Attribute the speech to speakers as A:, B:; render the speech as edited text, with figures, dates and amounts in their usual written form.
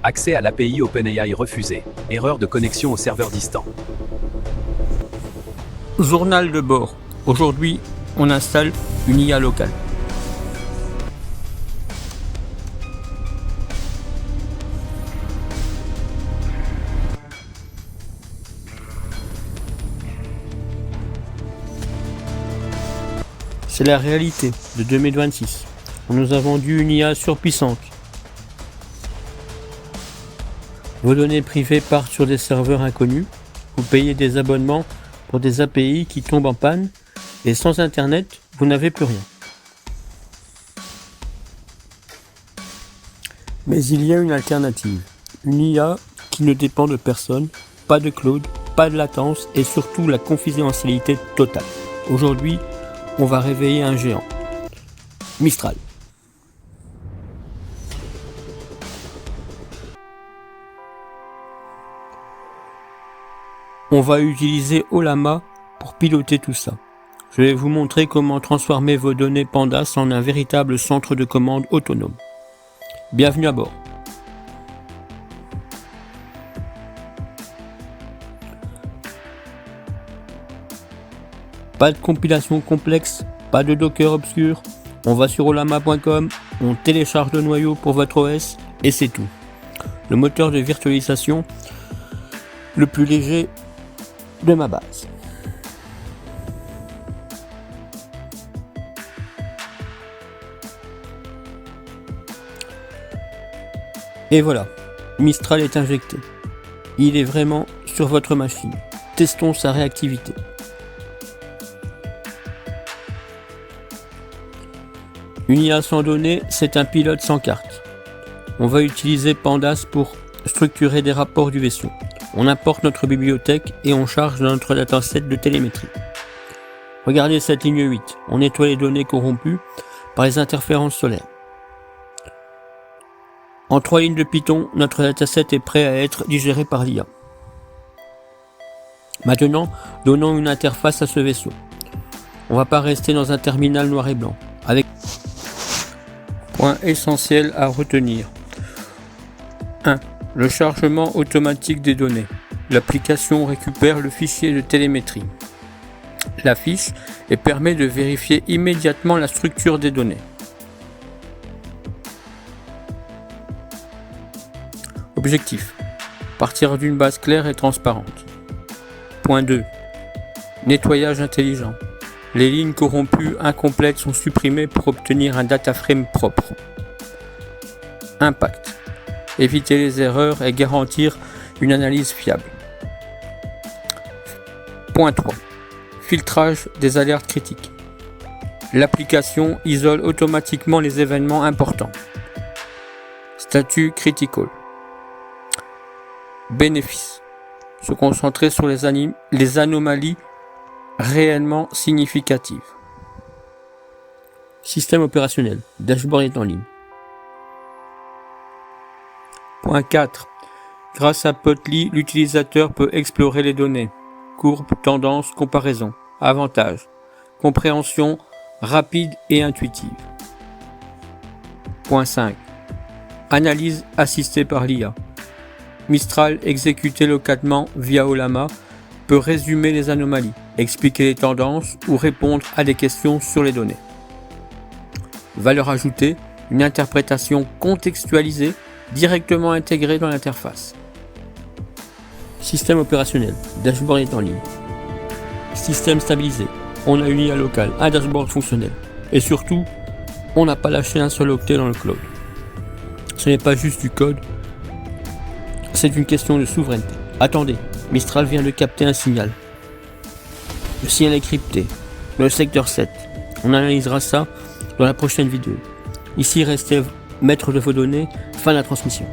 A: Accès à l'API OpenAI refusé. Erreur de connexion au serveur distant.
B: Journal de bord. Aujourd'hui, on installe une IA locale. C'est la réalité de 2026. On nous a vendu une IA surpuissante. Vos données privées partent sur des serveurs inconnus. Vous payez des abonnements pour des API qui tombent en panne. Et sans Internet, vous n'avez plus rien. Mais il y a une alternative. Une IA qui ne dépend de personne, pas de cloud, pas de latence et surtout la confidentialité totale. Aujourd'hui, on va réveiller un géant. Mistral. On va utiliser Ollama pour piloter tout ça. Je vais vous montrer comment transformer vos données Pandas en un véritable centre de commande autonome. Bienvenue à bord. Pas de compilation complexe, pas de Docker obscur. On va sur ollama.com, on télécharge le noyau pour votre OS et c'est tout. Le moteur de virtualisation le plus léger de ma base. Et voilà, Mistral est injecté. Il est vraiment sur votre machine. Testons sa réactivité. Une IA sans données, c'est un pilote sans carte. On va utiliser Pandas pour structurer des rapports du vaisseau. On importe notre bibliothèque et on charge notre dataset de télémétrie. Regardez cette ligne 8. On nettoie les données corrompues par les interférences solaires. En 3 lignes de Python, notre dataset est prêt à être digéré par l'IA. Maintenant, donnons une interface à ce vaisseau. On ne va pas rester dans un terminal noir et blanc. Avec point essentiel à retenir. 1. Le chargement automatique des données. L'application récupère le fichier de télémétrie, l'affiche et permet de vérifier immédiatement la structure des données. Objectif. Partir d'une base claire et transparente. Point 2. Nettoyage intelligent. Les lignes corrompues incomplètes sont supprimées pour obtenir un dataframe propre. Impact. Éviter les erreurs et garantir une analyse fiable. Point 3. Filtrage des alertes critiques. L'application isole automatiquement les événements importants. Statut critical. Bénéfice. Se concentrer sur les anomalies réellement significatives. Système opérationnel. Dashboard est en ligne. Point 4. Grâce à Plotly, l'utilisateur peut explorer les données. Courbes, tendances, comparaisons. Avantages. Compréhension rapide et intuitive. Point 5. Analyse assistée par l'IA. Mistral, exécuté localement via Ollama, peut résumer les anomalies, expliquer les tendances ou répondre à des questions sur les données. Valeur ajoutée, une interprétation contextualisée directement intégrée dans l'interface. Système opérationnel, dashboard est en ligne. Système stabilisé, on a une IA locale, un dashboard fonctionnel. Et surtout, on n'a pas lâché un seul octet dans le cloud. Ce n'est pas juste du code, c'est une question de souveraineté. Attendez, Mistral vient de capter un signal. Le signal est crypté, le secteur 7. On analysera ça dans la prochaine vidéo. Ici, restez maître de vos données, fin de la transmission.